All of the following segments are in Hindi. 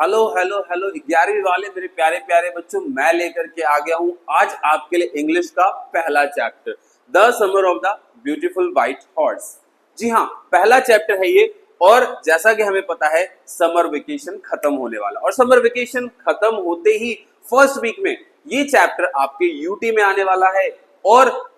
हेलो हेलो हेलो 11वीं वाले मेरे प्यारे प्यारे बच्चों, मैं लेकर के आ गया हूं आज आपके लिए इंग्लिश का पहला chapter, the summer of the beautiful white horse. जी हाँ, पहला चैप्टर है ये। और जैसा कि हमें पता है समर वेकेशन खत्म होने वाला, और समर वेकेशन खत्म होते ही फर्स्ट वीक में ये चैप्टर आपके यूटी में आने वाला है। और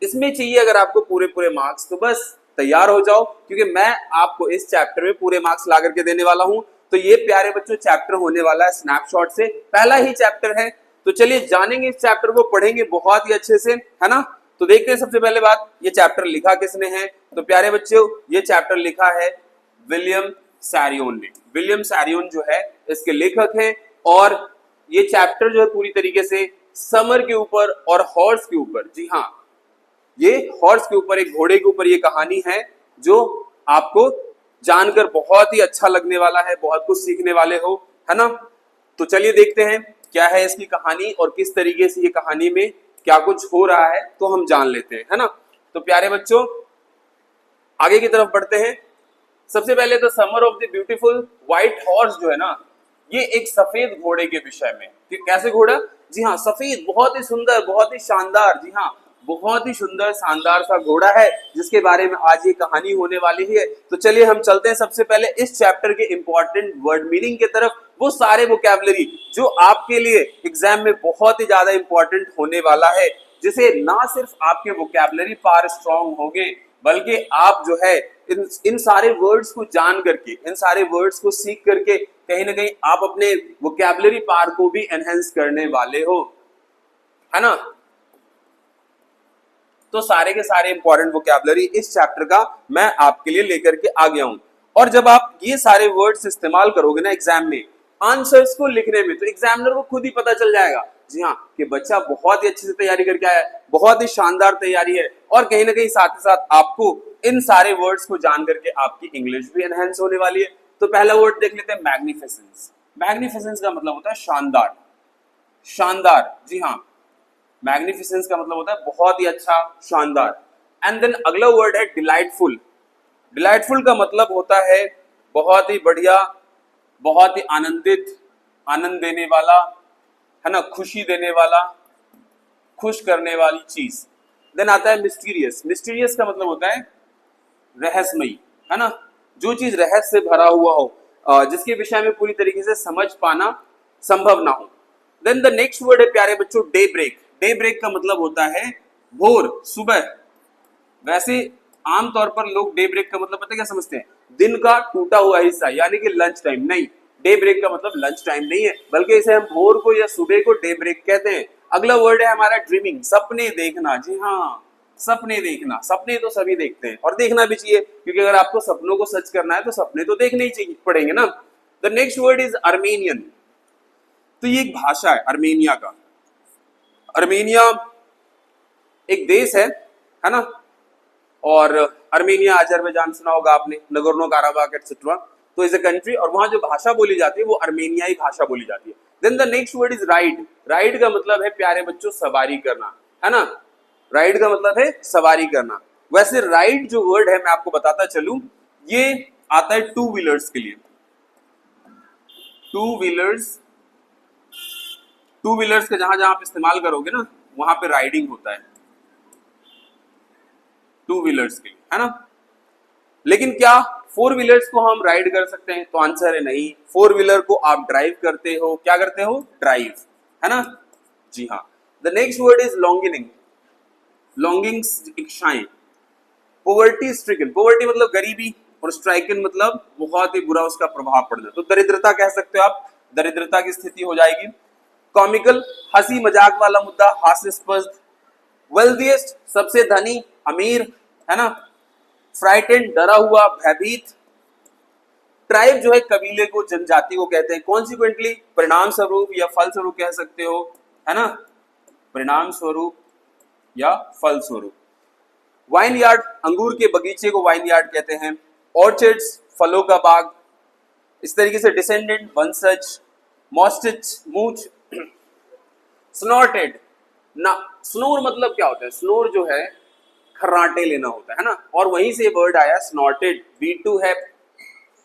इसमें चाहिए अगर आपको पूरे पूरे मार्क्स, तो बस तैयार हो जाओ, क्योंकि मैं आपको इस चैप्टर में पूरे मार्क्स ला करके देने वाला हूं। तो ये प्यारे बच्चों चैप्टर होने वाला है स्नैपशॉट से, पहला ही चैप्टर है। तो चलिए जानेंगे इस चैप्टर को, पढ़ेंगे बहुत ही अच्छे से, है ना। तो देखते हैं सबसे पहले बात, ये चैप्टर लिखा किसने है। तो प्यारे बच्चों ये चैप्टर लिखा है विलियम सैरियन ने। विलियम सैरियन जो है इसके लेखक हैं। और ये चैप्टर जो है पूरी तरीके से समर के ऊपर और हॉर्स के ऊपर, जी हाँ, ये हॉर्स के ऊपर, एक घोड़े के ऊपर ये कहानी है, जो आपको जानकर बहुत ही अच्छा लगने वाला है, बहुत कुछ सीखने वाले हो, है ना। तो चलिए देखते हैं क्या है इसकी कहानी और किस तरीके से ये कहानी में क्या कुछ हो रहा है, तो हम जान लेते हैं, है ना। तो प्यारे बच्चों आगे की तरफ बढ़ते हैं। सबसे पहले तो summer of the beautiful white horse जो है ना, ये एक सफेद घोड़े के विषय में। कैसे घोड़ा? जी हाँ, सफेद, बहुत ही सुंदर, बहुत ही शानदार, जी हाँ, बहुत ही सुंदर शानदार सा घोड़ा है, जिसके बारे में आज ये कहानी होने वाली है। तो चलिए हम चलते हैं सबसे पहले इस चैप्टर के इंपॉर्टेंट वर्ड मीनिंग की तरफ, वो सारे वोकैबुलरी जो आपके लिए एग्जाम में बहुत ही ज्यादा इंपॉर्टेंट होने वाला है, जिसे ना सिर्फ आपके वोकैबुलरी पार स्ट्रांग होंगे, बल्कि आप जो है इन सारे वर्ड्स को जान करके, इन सारे वर्ड्स को सीख करके कहीं ना कहीं आप अपने वोकैबुलरी पार को भी एनहेंस करने वाले हो, है ना। तो सारे के सारे इंपॉर्टेंट वोकैबुलरी इस चैप्टर का मैं आपके लिए लेकर के आ गया हूं। और जब आप ये सारे वर्ड्स इस्तेमाल करोगे ना एग्जाम में आंसर्स को लिखने में, तो एग्जामिनर को खुद ही पता चल जाएगा, जी हाँ, कि बच्चा बहुत ही अच्छे से तैयारी करके आया है, बहुत ही शानदार तैयारी है। और कहीं ना कहीं साथ ही साथ आपको इन सारे वर्ड्स को जान करके आपकी इंग्लिश भी एनहेंस होने वाली है। तो पहला वर्ड देख लेते हैं, मैग्निफिसेंस। मैग्निफिसेंस का मतलब होता है शानदार, शानदार, जी हाँ, मैग्निफिसेंस का मतलब होता है बहुत ही अच्छा, शानदार। एंड देन अगला वर्ड है डिलाइटफुल। डिलाइटफुल का मतलब होता है बहुत ही बढ़िया, बहुत ही आनंदित, आनंद देने वाला, है ना, खुशी देने वाला, खुश करने वाली चीज। देन आता है मिस्टीरियस। मिस्टीरियस का मतलब होता है रहस्यमयी, है ना, जो चीज रहस्य से भरा हुआ हो, जिसके विषय में पूरी तरीके से समझ पाना संभव ना हो। देन द नेक्स्ट वर्ड है प्यारे बच्चों डे ब्रेक। डे ब्रेक का मतलब होता है भोर, सुबह। वैसे आमतौर पर लोग डे ब्रेक का मतलब पता क्या समझते हैं, दिन का टूटा हुआ हिस्सा, यानी कि लंच टाइम। नहीं, डे ब्रेक का मतलब लंच टाइम नहीं है, बल्कि इसे हम भोर को या सुबह को डे ब्रेक कहते हैं। अगला वर्ड है हमारा ड्रीमिंग, सपने देखना। जी हाँ, सपने देखना। सपने तो सभी देखते हैं और देखना भी चाहिए, क्योंकि अगर आपको सपनों को सच करना है तो सपने तो देखने ही चाहिए, पड़ेंगे ना। The next word is Armenian. तो ये एक भाषा है अर्मेनिया का। अर्मेनिया एक देश है ना। और अर्मेनिया, अजरबैजान सुना होगा आपने, नगोर्नो काराबाख एक्सेट्रा। तो इज अ कंट्री, और वहां जो भाषा बोली जाती है वो अर्मेनियाई भाषा बोली जाती है। Then the next word is ride. Ride का मतलब है प्यारे बच्चों सवारी करना, है ना। राइड का मतलब है सवारी करना। वैसे राइड जो वर्ड है मैं आपको बताता चलूं, ये आता है टू व्हीलर्स के लिए। टू व्हीलर्स, टू व्हीलर्स का जहां जहां आप इस्तेमाल करोगे ना, वहां पे राइडिंग होता है टू व्हीलर्स के लिए, है ना। लेकिन क्या फोर व्हीलर्स को हम राइड कर सकते हैं? तो आंसर है नहीं। फोर व्हीलर को आप ड्राइव करते हो, क्या करते हो? ड्राइव, है ना। जी हाँ। The next word is longing. Longings, इच्छाएं। Poverty stricken. पोवर्टी मतलब गरीबी, और स्ट्राइकन मतलब बहुत ही बुरा उसका प्रभाव पड़ना। तो दरिद्रता कह सकते हो आप, दरिद्रता की स्थिति हो जाएगी। कॉमिकल, हंसी मजाक वाला मुद्दा, हास्यास्पद। वेल्थिएस्ट, सबसे धनी, अमीर, है ना। फ्राइटेंड, डरा हुआ, भयभीत। ट्राइब जो है कबीले को, जनजाति को कहते हैं। कॉन्सिक्वेंटली, परिणाम स्वरूप या फल स्वरूप कह सकते हो, है ना, परिणाम स्वरूप या फल स्वरूप। वाइन यार्ड, अंगूर के बगीचे को वाइन यार्ड कहते हैं। ऑर्चर्ड्स, फलों का बाग। इस तरीके से डिसेंडेंट, वंशज। मॉस्टिच, मूछ। स्नॉर्टेड ना, स्नोर मतलब क्या होता है? स्नोर जो है खर्राटे लेना होता है ना, और वहीं से वर्ड आया स्नॉर्टेड। V2 है,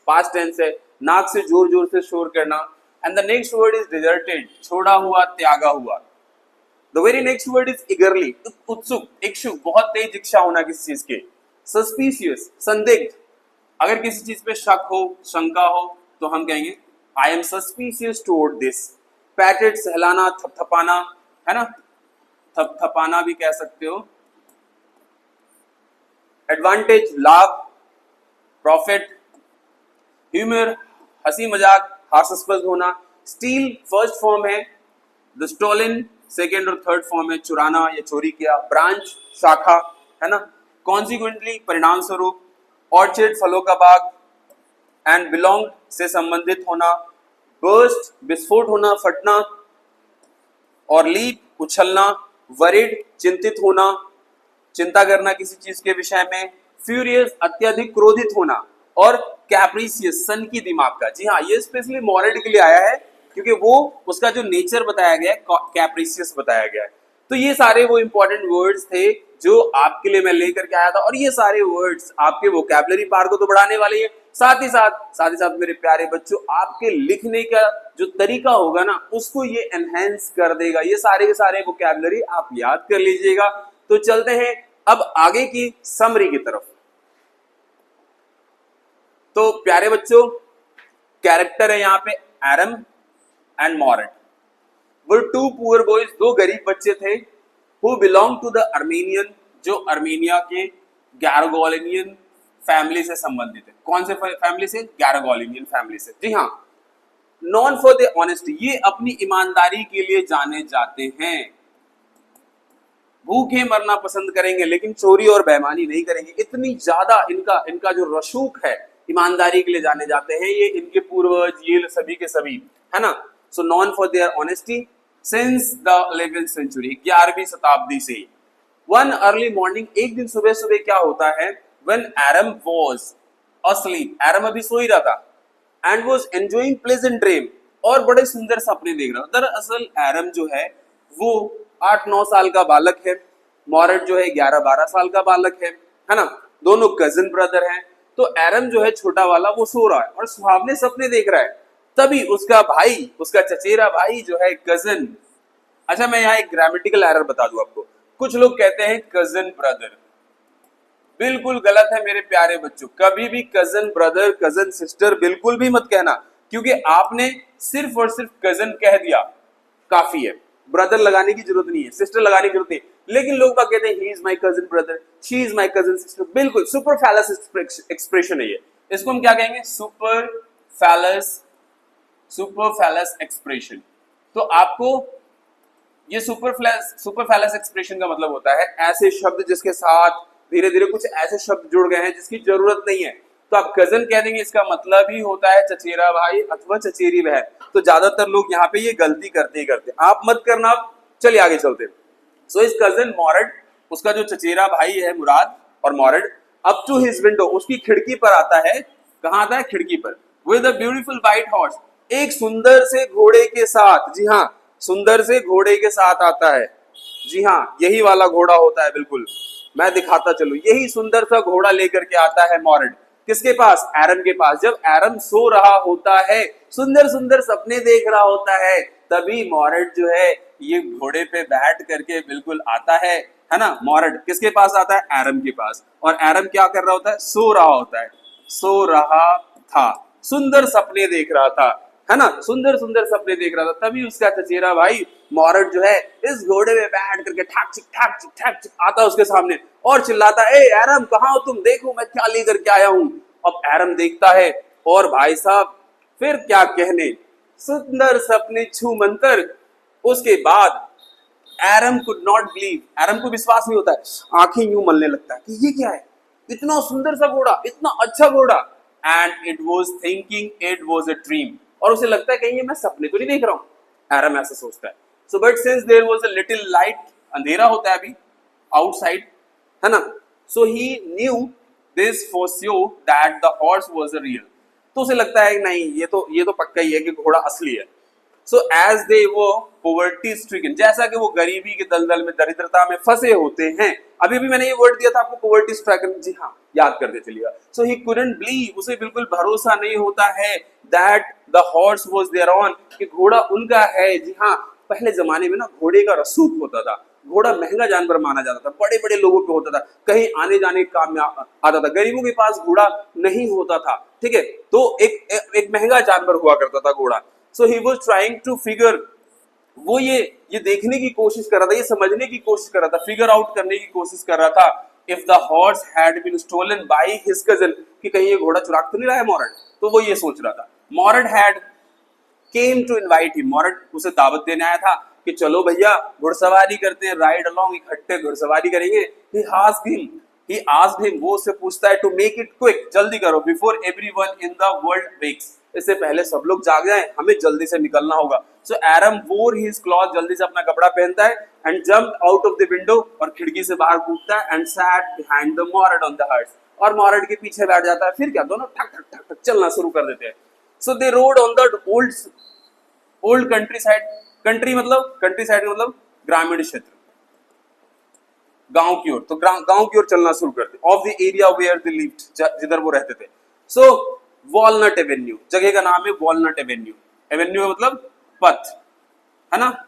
पास्ट टेंस है। नाक से जोर जोर से शोर करना। And the next word is deserted, छोड़ा हुआ, त्यागा हुआ। The very next word is eagerly, उत्सुक, इच्छुक, बहुत तेज इच्छा होना किसी चीज के। सस्पिशियस, संदिग्ध, अगर किसी चीज पे शक हो, शंका हो, तो हम कहेंगे I am suspicious toward this. Patted, सहलाना, थपथपाना, है ना, थपथपाना भी कह सकते हो। एडवांटेज, लाभ, प्रॉफिट। ह्यूमर, हंसी मजाक, हास्यास्पद होना। स्टील फर्स्ट फॉर्म है, द स्टोलन सेकेंड और थर्ड फॉर्म है, चुराना या चोरी किया। ब्रांच, शाखा, है ना। कॉन्सिक्वेंटली, परिणाम स्वरूप। ऑर्चर्ड, फलों का बाग। एंड बिलोंग, से संबंधित होना। बर्स्ट, विस्फोट होना, फटना। और लीप, उछलना। वरिड, चिंतित होना, चिंता करना किसी चीज के विषय में। फ्यूरियस, अत्यधिक क्रोधित होना। और कैप्रिसियस, सन की दिमाग का। जी हाँ, ये स्पेशली मॉरेड के लिए आया है क्योंकि वो उसका जो नेचर बताया गया है कैप्रिसियस बताया गया है। तो ये सारे वो इंपॉर्टेंट वर्ड्स थे जो आपके लिए मैं लेकर के आया था, और ये सारे वर्ड्स आपके वोकैबुलरी पावर को तो बढ़ाने वाले हैं, साथ ही साथ मेरे प्यारे बच्चों आपके लिखने का जो तरीका होगा ना उसको ये एनहेंस कर देगा। ये सारे के सारे वोकैबुलरी आप याद कर लीजिएगा। तो चलते हैं अब आगे की समरी की तरफ। तो प्यारे बच्चों, कैरेक्टर है यहाँ पे Aram and Mourad were two poor boys, दो गरीब बच्चे थे, who belong to the Armenian, जो अर्मेनिया के गैरगोलिनियन फैमिली से संबंधित है। कौन से फैमिली से? गैरगोलिनियन फैमिली से। जी हाँ। नॉन फॉर द ऑनेस्टी, ये अपनी ईमानदारी के लिए जाने जाते हैं। भूखे मरना पसंद करेंगे लेकिन चोरी और बेईमानी नहीं करेंगे। इतनी ज्यादा इनका जो रसूख है, ईमानदारी के लिए जाने जाते हैं। ये इनके पूर्वज, ये सभी के सभी, है ना। So known for their honesty since the 11th century, 11वीं शताब्दी से। वन अर्ली मॉर्निंग, एक दिन सुबह सुबह क्या होता है, व्हेन एरम वाज asleep, एरम अभी सो ही रहा था, and was enjoying pleasant dream, और बड़े सुंदर सपने देख रहा था। दरअसल एरम जो है वो 8-9 साल का बालक है, मॉरेड जो है 11-12 साल का बालक है ना। दोनों कजिन ब्रदर हैं। तो एरम जो है छोटा वाला वो सो रहा है और सुहावने सपने देख रहा है। तभी उसका भाई, उसका चचेरा भाई जो है कजिन, अच्छा मैं यहाँ एक ग्रामेटिकल एरर बता दूं आपको। कुछ लोग कहते हैं कजिन ब्रदर, बिल्कुल गलत है मेरे प्यारे बच्चों। कभी भी कजिन ब्रदर, कजिन सिस्टर बिल्कुल भी मत कहना, क्योंकि आपने सिर्फ और सिर्फ कजिन कह दिया काफी है, ब्रदर लगाने की जरूरत नहीं है, सिस्टर लगाने की जरूरत नहीं। लेकिन लोग बात कहते हैं he is my cousin brother, she is my cousin sister. बिल्कुल सुपरफैलस एक्सप्रेशन है ये। इसको हम क्या कहेंगे? सुपरफैलस एक्सप्रेशन। तो आपको ये सुपरफैलस एक्सप्रेशन का मतलब होता है ऐसे शब्द जिसके साथ धीरे धीरे कुछ ऐसे शब्द जुड़ गए हैं जिसकी जरूरत नहीं है। तो आप कजन कह देंगे, इसका मतलब ही होता है चचेरा भाई अथवा चचेरी बहन। तो ज्यादातर लोग यहाँ पे ये गलती करते ही करते, आप मत करना। चलिए आगे चलते। सो इस कजन मॉरेड, उसका जो चचेरा भाई है मुराद और मॉरेड, अप टू हिज विंडो, उसकी खिड़की पर आता है। कहाँ आता है? खिड़की पर। With a beautiful white horse, एक सुंदर से घोड़े के साथ। जी हाँ, सुंदर से घोड़े के साथ आता है। जी हाँ, यही वाला घोड़ा होता है, बिल्कुल मैं दिखाता चलूं। यही सुंदर सा घोड़ा लेकर के आता है मॉरेड। किसके पास? एरम के पास। जब एरम सो रहा होता है, सुंदर सुंदर सपने देख रहा होता है, तभी मॉरेड जो है ये घोड़े पे बैठ करके बिल्कुल आता है ना। मॉरेड किसके पास आता है? एरम के पास। और एरम क्या कर रहा होता है? सो रहा होता है, सो रहा था, सुंदर सपने देख रहा था, है ना, सुंदर सुंदर सपने देख रहा था। तभी उसका चचेरा भाई मॉरेड जो है इस घोड़े में बैठ करके ठाक चिक आता है उसके सामने और चिल्लाता है, ए एरम कहाँ हो तुम, देखो मैं क्या लेकर के आया हूं। अब एरम देखता है और भाई साहब फिर क्या कहने, सुंदर सपने छू मंतर। उसके बाद एरम कुड नॉट बिलीव, एरम को विश्वास नहीं होता है, आंखें यूं मलने लगता है कि ये क्या है, इतना सुंदर सा घोड़ा, इतना अच्छा घोड़ा। And it was thinking it was a dream, और उसे लगता है कहीं ये मैं सपने तो नहीं देख रहा हूं, एरम ऐसा सोचता है। So but since there was a little light, अंधेरा होता है अभी आउटसाइड, है ना, so he knew this for sure that the horse was a real. तो उसे लगता है नहीं ये तो पक्का ही है कि घोड़ा असली है। सो एज दे वो पोवर्टी स्ट्रिकन, जैसा कि वो गरीबी के दलदल में, दरिद्रता में फंसे होते हैं। अभी भी मैंने ये वर्ड दिया था आपको, पोवर्टी स्ट्रिकन, जी हाँ याद करते चलिएगा। सो ही कुडंट बिलीव, उसे बिल्कुल भरोसा नहीं होता है that the horse was there on, कि घोड़ा उनका है। जी हाँ, पहले जमाने में ना घोड़े का रसूख होता था, घोड़ा महंगा जानवर माना जाता था, बड़े बड़े लोगों पे होता था, कहीं आने जाने के काम में आता था। गरीबों के पास घोड़ा नहीं होता था, ठीक है, तो एक महंगा जानवर हुआ करता था घोड़ा। So he was trying to figure, वो ये देखने की कोशिश कर रहा था, ये समझने की कोशिश कर रहा था, फिगर आउट करने की कोशिश कर रहा था, if the horse had been stolen by his cousin, कि कहीं ये घोड़ा चुरा तो नहीं रहा है मॉरड, तो वो ये सोच रहा था। Mourad had came to invite him, Mourad उसे दावत देने आया था कि चलो भैया घुड़सवारी करते हैं, राइड अलोंग, इकट्ठे घुड़सवारी करेंगे। ही आस्क्ड हिम, वो उससे पूछता है, टू मेक इट क्विक, जल्दी करो, before everyone in the world wakes, इससे पहले सब लोग जाग जाएं, हमें जल्दी से निकलना होगा। सो एरम वोर हिज क्लॉथ, जल्दी से अपना कपड़ा पहनता है, and jump out of the window, और खिड़की से बाहर कूदता है, and sat behind the Mourad on the horse, और मॉरड के पीछे बैठ जाता है। फिर क्या, दोनों ठक ठक ठक ठक चलना शुरू कर देते हैं। So they rode on the old countryside, country मतलब कंट्री साइड मतलब ग्रामीण क्षेत्र, गांव की ओर, तो गांव की ओर चलना शुरू करते, of the area where they lived, जिधर वो रहते थे। सो वॉलनट एवेन्यू, जगह का नाम है वॉलनट एवेन्यू, एवेन्यू मतलब पथ, है ना,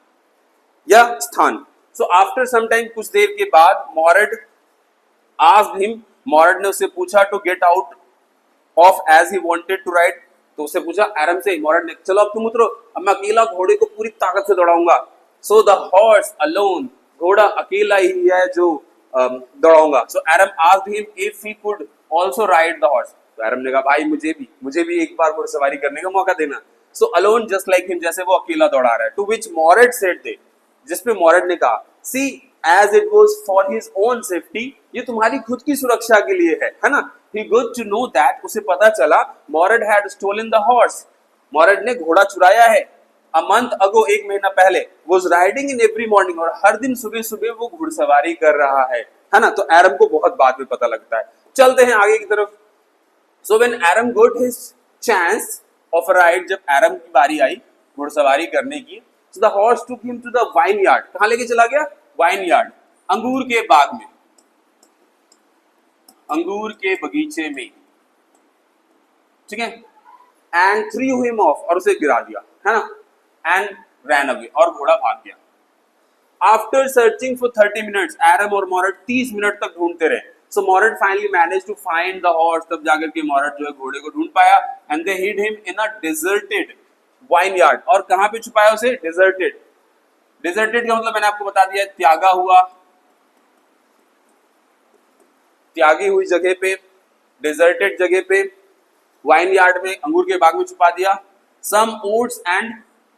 या स्थान। सो आफ्टर सम टाइम, कुछ देर के बाद, मॉरड आस्क्ड हिम, मॉरड ने उससे पूछा, to get out of as he wanted to ride, तो उससे पूछा एरम से, मॉरड ने, चलो अब तुम उतरो, अब मैं अकेला घोड़े को पूरी ताकत से दौड़ाऊंगा। सो द हॉर्स अलोन, घोड़ा अकेला ही है जो दौड़ाऊंगा। So Aram asked him if he could also ride the horse, तो एरम ने कहा, भाई मुझे भी एक बार घुड़सवारी करने का मौका देना। So alone just like him, जैसे वो अकेला दौड़ा रहा है। टू विच मॉरड सेड दे, जिस पे मॉरड ने कहा, see as it was for his own safety, ये तुम्हारी खुद की सुरक्षा के लिए है ना। He good to know that, उसे पता चला, Mourad had stolen the horse, Mourad ने घोड़ा चुराया है। अ मंथ अगो, एक महीना पहले, was riding in every morning, और हर दिन सुबह सुबह वो घुड़सवारी कर रहा है ना। तो एरम को बहुत बाद में पता लगता है। चलते हैं आगे की तरफ। So when Aram got his chance of a ride, जब एरम की बारी आई घुड़सवारी करने की, so the horse took him to the vineyard, कहां लेके चला गया, वाइन यार्ड, अंगूर के बाग में, अंगूर के बगीचे में, ठीक है, एंड थ्रू हिम ऑफ, और उसे गिरा दिया, है ना, एंड रैन अवे, और घोड़ा भाग गया। After searching for 30 minutes, Aram और मॉरड 30 मिनट तक ढूंढते रहे। So Mourad finally manage to find the horse, तब जाकर के मॉरड जो है घोड़े को ढूंढ पाया, and they hid him in a deserted vineyard, और कहां पे छुपाया उसे, डिजर्टेड, डिजर्टेड का मतलब मैंने आपको बता दिया, त्यागा हुआ, त्यागी हुई जगह पे, डिजर्टेड जगह पे, वाइन यार्ड में, अंगूर के बाग में छुपा दिया। सम ओट्स एंड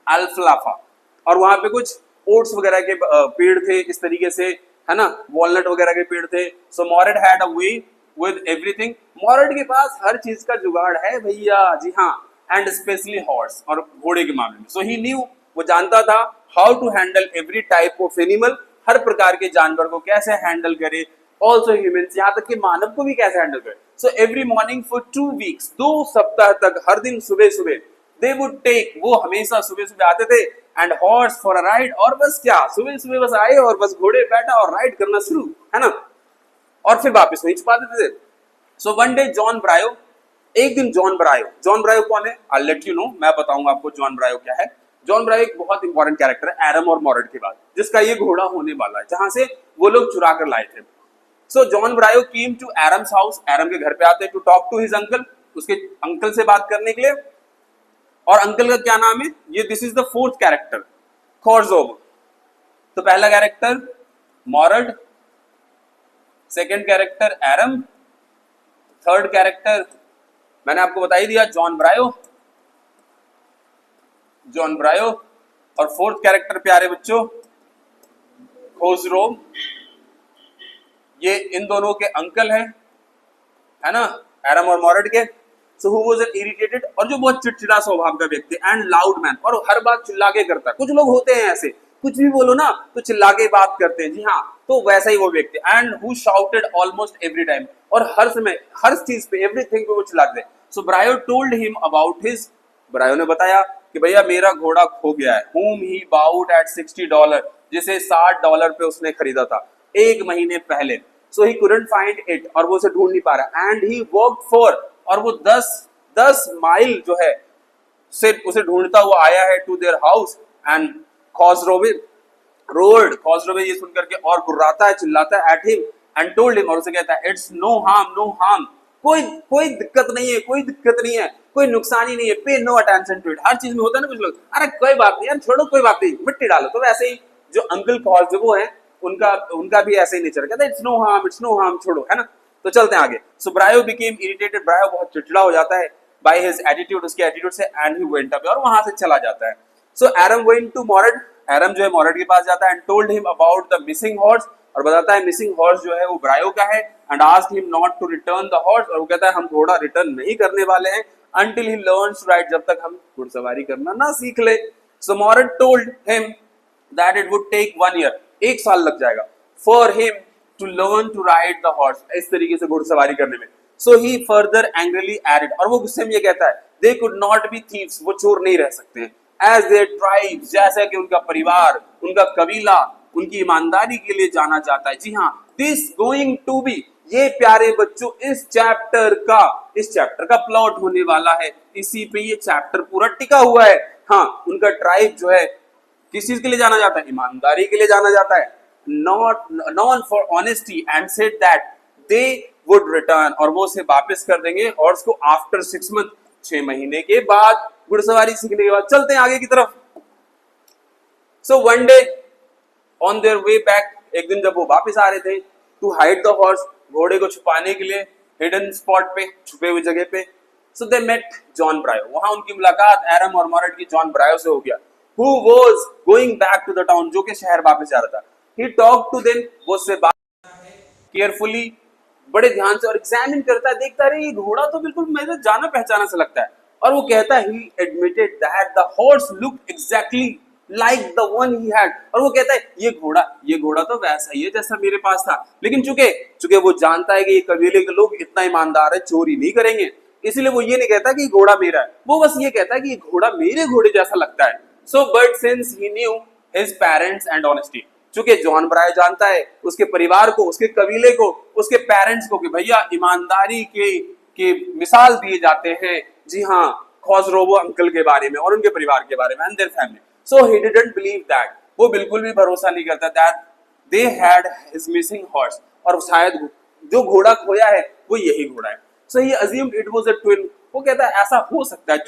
अल्फाल्फा, और वहां पे कुछ ओट्स वगैरह के पेड़ थे, इस तरीके से, है ना, वॉलनट वगैरह के पेड़ थे। So Mourad had a way with everything, Mourad के पास हर चीज का जुगाड़ है भैया, जी हाँ, एंड स्पेशली हॉर्स, और घोड़े के मामले में। सो ही न्यू, वो जानता था, how to handle every type of animal, हर प्रकार के जानवर को कैसे हैंडल करे, ऑल्सो ह्यूमन्स, यहाँ तक कि मानव को भी कैसे हैंडल करे। So every morning for 2 weeks, 2 सप्ताह तक, हर दिन सुबह सुबह, दे वुड टेक, वो हमेशा सुबह सुबह आते थे, and horse for a ride, और बस क्या, सुबह सुबह बस आए और बस घोड़े बैठा और राइड करना शुरू, है ना, और फिर वापस वहीं छुपा देते थे। सो वन डे जॉन ब्रायो, एक दिन जॉन ब्रायो कौन है, आई लेट यू नो, मैं बताऊंगा आपको जॉन ब्रायो क्या है। जॉन ब्रायो एक बहुत इंपॉर्टेंट कैरेक्टर है एरम और मॉरड के बाद, जिसका ये घोड़ा होने वाला है, जहां से वो लोग चुरा कर लाए थे। So John Byro came to Aram's house, Aram के घर पे आते हैं, to talk to his uncle, उसके अंकल से बात करने के लिए। और अंकल का क्या नाम है, ये this is the 4th character, खोरजोब। तो पहला character Mourad, second character Aram, third character मैंने आपको बता ही दिया जॉन ब्रायो, और 4th कैरेक्टर प्यारे बच्चों खोजरोब, ये इन दोनों के अंकल है ना, एरम और मॉरड के। So who was an irritated, और जो बहुत चिड़चिड़ा स्वभाव का व्यक्ति, एंड लाउड मैन, और हर बात चिल्ला के करता है। कुछ लोग होते हैं ऐसे, कुछ भी बोलो ना तो चिल्ला के बात करते हैं, जी हाँ, तो वैसा ही वो व्यक्ति, and who shouted almost every time, और हर समय हर चीज पे, एवरीथिंग पे वो चिल्लाते। सो ब्रायो टोल्ड हिम अबाउट हिज, ब्रायो ने बताया कि भैया मेरा घोड़ा खो गया है। whom he bought at $60, जिसे $60 पे उसने खरीदा था एक महीने पहले। so he couldn't find it, और वो उसे ढूंढ नहीं पा रहा। and he walked for, और वो 10 माइल जो है से उसे ढूंढता हुआ आया है to their house. And Khosrove roared, Khosrove ये सुनकर के और गुर्राता है, चिल्लाता है at him and told him, और उसे कहता है it's no harm, no harm, कोई कोई दिक्कत नहीं है, कोई दिक्कत नहीं है, कोई नुकसान ही नहीं है। पे नो अटेंशन टू इट। हर चीज में होता है ना कुछ लोग, अरे कोई बात नहीं यार, छोड़ो कोई बात नहीं, मिट्टी डालो। तो वैसे ही जो अंकल खॉसरोवे है उनका उनका भी ऐसे ही नेचर, कहता है it's no harm, it's no harm, छोड़ो, है ना। तो चलते हैं आगे। सो ब्रायो बिकेम इरिटेटेड, ब्रायो बहुत चिड़चिड़ा हो जाता है बाय हिज एटीट्यूड, उसके एटीट्यूड से, एंड ही वेंट अवे, और वहां से चला जाता है। सो एरम वेंट टू मॉरड, एरम जो है मॉरड के पास जाता है and told him about the missing horse, और बताता है मिसिंग हॉर्स जो है वो ब्रायो का है। And asked him not to return the horse, और वो कहता है हम घोड़ा रिटर्न नहीं करने वाले हैं until he learns to ride, जब तक हम घुड़सवारी करना ना सीख ले। So Morat told him that it would take 1 year, 1 साल लग जाएगा for him to learn to ride the horse, इस तरीके से घुड़सवारी करने में। So he further angrily added, और वो गुस्से में ये कहता है they could not be thieves, वो चोर नहीं रह सकते हैं, as their tribes, जैसा कि उनका परिवार, उनका कबीला उनकी ईमानदारी के लिए जाना जाता है। जी हाँ, this going to be, ये प्यारे बच्चों इस चैप्टर का प्लॉट होने वाला है, इसी पे ये चैप्टर पूरा टिका हुआ है। हाँ, उनका ट्राइब जो है किस चीज के लिए जाना जाता है, ईमानदारी के लिए जाना जाता है, not non for honesty, and said that they would return, और वो उसे वापस कर देंगे हॉर्स को आफ्टर 6 मंथ, 6 महीने के बाद, घुड़सवारी सीखने के बाद। चलते हैं आगे की तरफ। So one day on their way back, एक दिन जब वो वापस आ रहे थे, टू हाइड द हॉर्स, घोड़े को छुपाने के लिए, हिडन स्पॉट पे, छुपे हुई जगह पे। सो दे मेट जॉन ब्रायो, वहां उनकी मुलाकात एरम और मॉरड की जॉन ब्रायो से हो गया, who was going back to the town, जो कि शहर वापस जा रहा था। ही टॉक टू देम, वो उससे बात केयरफुली, बड़े ध्यान से, और एग्जामिन करता है, देखता है ये घोड़ा तो बिल्कुल मेरे जाना पहचाना से लगता है। और वो कहता है ही admitted that the horse looked exactly like the one he had, और वो कहता है ये घोड़ा तो वैसा ही है जैसा मेरे पास था। लेकिन चूंकि वो जानता है कि ये कबीले के लोग इतना ईमानदार है, चोरी नहीं करेंगे, इसलिए वो ये नहीं कहता कि घोड़ा मेरा है, वो बस ये कहता है कि घोड़ा मेरे घोड़े जैसा लगता है। So but since he new his parents and honesty, चूंकि जॉन ब्रायो जानता है उसके परिवार को, उसके कबीले को, उसके पेरेंट्स को, कि भैया ईमानदारी के मिसाल दिए जाते हैं, जी हाँ, खॉसरोवो अंकल के बारे में और उनके परिवार के बारे में, and their family. So he didn't believe that, वो बिल्कुल भी भरोसा नहीं करता that they had his missing horse, और शायद जो घोड़ा खोया है वो यही घोड़ा है। So he assumed it was a twin, वो कहता है ऐसा हो सकता है,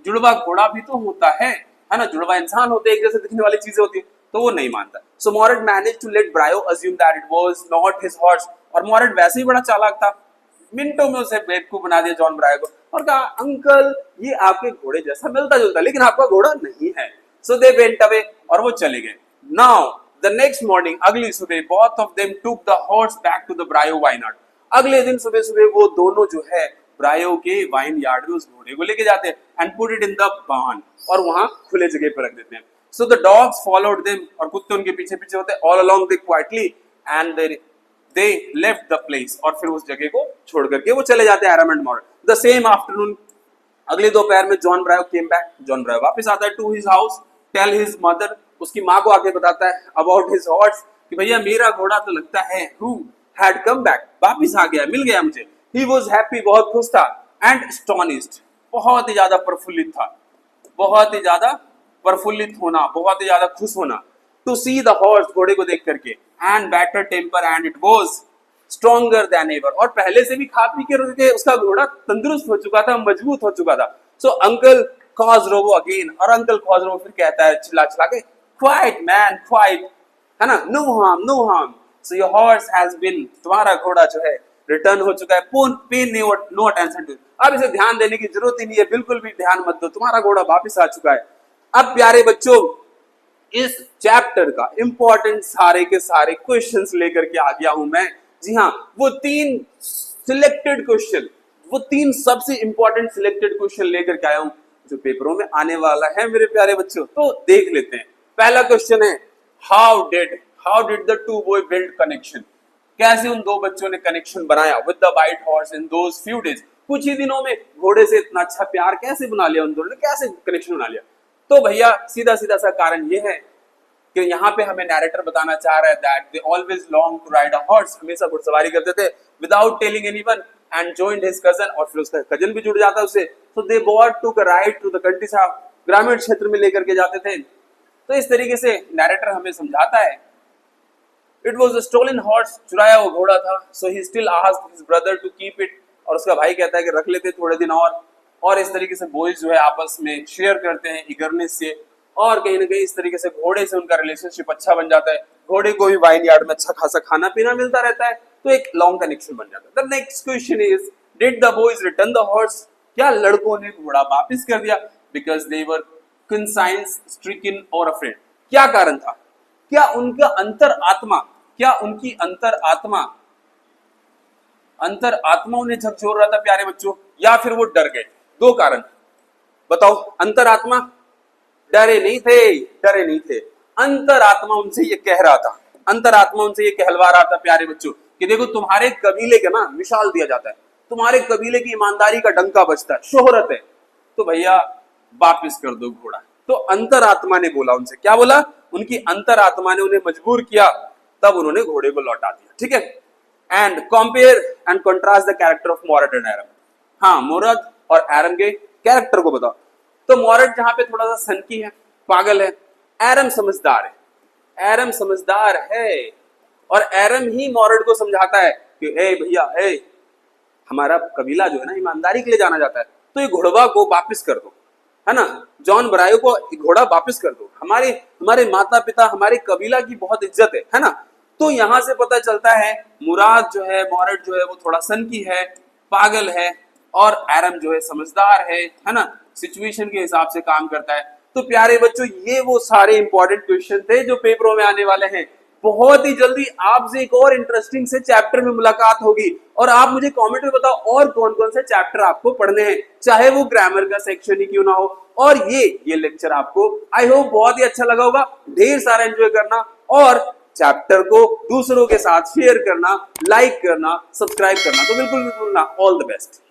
जुड़वा घोड़ा भी तो होता है ना, जुड़वा इंसान होते हैं, एक जैसे दिखने वाली चीजें होती है, तो वो नहीं मानता। So Mourad manage to let Byro assume that it was not his horse, और मॉरड वैसे ही बड़ा चालाक था, मिनटों में उसे बेवकूफ बना दिया जॉन ब्रायो को, और कहा अंकल ये आपके घोड़े जैसा मिलता जुलता, लेकिन आपका घोड़ा नहीं है। सो दे वेंट अवे, और वो चले गए। नाउ द नेक्स्ट मॉर्निंग, अगली सुबह, both of them took the horse back to the Byro vineyard, अगले दिन सुबह सुबह वो दोनों जो है ब्रायो के वाइन यार्ड में उस घोड़े को लेके जाते हैं, and put it in the barn, और वहां खुले जगह पर रख देते हैं। So the dogs followed them, और कुत्ते उनके पीछे पीछे होते हैं, all along they quietly, and they left the place, और फिर उस जगह को छोड़ करके वो चले जाते हैं Aram and Mourad. The same afternoon, अगले दोपहर में John Byro came back, John Byro वापस आता है to his house, tell his mother, उसकी माँ को आके बताता है अबाउट हिज हॉर्स, कि भैया मेरा घोड़ा तो लगता है हु हैड कम बैक, वापस आ गया, मिल गया मुझे। ही वाज हैप्पी, बहुत खुश था, एंड एस्टोनिश्ड, बहुत ही ज्यादा प्रफुल्लित था, बहुत ही ज्यादा प्रफुल्लित होना, बहुत ही ज्यादा खुश होना, टू सी द हॉर्स, घोड़े को देख करके, and better temper, and it was stronger than ever, और पहले से भी खा पी के उसका घोड़ा तंदुरुस्त हो चुका था, मजबूत हो चुका था। सो अंकल खॉसरोवो अगेन, और अंकल खॉसरोवो फिर कहता है चिल्ला चिल्ला के, क्वाइट मैन क्वाइट, है ना, no harm no harm, so your horse has been, तुम्हारा घोड़ा जो है रिटर्न हो चुका है, पे नो अटेंशन टू, अब इसे ध्यान देने की जरूरत ही नहीं है, बिल्कुल भी ध्यान मत दो, तुम्हारा घोड़ा वापस आ चुका है। अब प्यारे बच्चों, इस चैप्टर का इंपॉर्टेंट सारे के सारे क्वेश्चंस लेकर के आ गया हूं मैं। जी हाँ, वो 3 सिलेक्टेड क्वेश्चन, वो 3 सबसे इंपॉर्टेंट सिलेक्टेड क्वेश्चन लेकर के आया हूं, जो पेपरों में आने वाला है मेरे प्यारे बच्चों। तो देख लेते हैं। पहला क्वेश्चन है, how did the two boy build connection, कैसे उन दो बच्चों ने कनेक्शन बनाया with the white horse in those few days, कुछ ही दिनों में घोड़े से इतना अच्छा प्यार कैसे बना लिया उन दोनों ने, कैसे कनेक्शन बना लिया। तो भैया सीधा सीधा सा कारण ये है कि यहाँ पे हमें नैरेटर बताना चाह रहा है that they always long to ride a horse, हमेशा घुड़सवारी करते थे without telling anyone and joined his cousin, और फिर उसका कजन भी जुड़ जाता उससे, तो they bought to ride to the countryside, ग्रामीण क्षेत्र में लेकर के जाते थे। तो इस तरीके से नैरेटर हमें समझाता है it was a stolen horse, चुराया हुआ घोड़ा था, so he still asked his brother to keep it, और उसका भाई कहता है कि रख लेते थोड़े दिन और इस तरीके से बॉयज जो है आपस में शेयर करते हैं इगरनेस से, और कहीं ना कहीं इस तरीके से घोड़े से उनका रिलेशनशिप अच्छा बन जाता है, घोड़े को भी वाइन यार्ड में अच्छा खासा खाना पीना मिलता रहता है, तो एक लॉन्ग कनेक्शन बन जाता है। The next question is did the boys return the horse, क्या लड़कों ने घोड़ा वापस कर दिया? Because they were conscience stricken और अफ्रेड, क्या कारण था? क्या उनका उनकी अंतर आत्मा उन्हें झकझोर रहा था प्यारे बच्चों, या फिर वो डर गए? दो कारण बताओ। अंतरात्मा डरे नहीं थे, अंतरात्मा उनसे ये कह रहा था, अंतरात्मा उनसे ये कहलवा रहा था प्यारे बच्चों कि देखो तुम्हारे कबीले का ना मिसाल दिया जाता है, तुम्हारे कबीले की ईमानदारी का डंका बजता है, शोहरत है, तो भैया वापिस कर दो घोड़ा। तो अंतरात्मा ने बोला उनसे, क्या बोला? उनकी अंतरात्मा ने उन्हें मजबूर किया, तब उन्होंने घोड़े को लौटा दिया। ठीक है, and compare and contrast the character of Mourad and Aram. हाँ, मोरद और एरम के कैरेक्टर को बताओ। तो मोरड जहां पे थोड़ा सा सनकी है, पागल है, एरम समझदार है, एरम समझदार है, और एरम ही मोरड को समझाता है कि ए भैया हमारा कबीला जो है ना ईमानदारी के लिए जाना जाता है, तो ये घोड़वा को वापस कर दो, है ना, जॉन ब्रायो को घोड़ा वापस कर दो, हमारे माता पिता हमारे कबीला की बहुत इज्जत है ना। तो यहां से पता चलता है मुराद जो है, मोरड जो है वो थोड़ा सनकी है, पागल है, और एरम जो है समझदार है ना, सिचुएशन के हिसाब से काम करता है। तो प्यारे बच्चों ये वो सारे इंपॉर्टेंट क्वेश्चन थे जो पेपरों में आने वाले हैं। बहुत ही जल्दी आपसे एक और इंटरेस्टिंग से चैप्टर में मुलाकात होगी, और आप मुझे कमेंट में बताओ और कौन कौन से चैप्टर आपको पढ़ने हैं, चाहे वो ग्रामर का सेक्शन ही क्यों ना हो। और ये लेक्चर आपको आई होप बहुत ही अच्छा लगा होगा। ढेर सारा एंजॉय करना, और चैप्टर को दूसरों के साथ शेयर करना, लाइक करना, सब्सक्राइब करना तो बिल्कुल भी भूलना। All the best.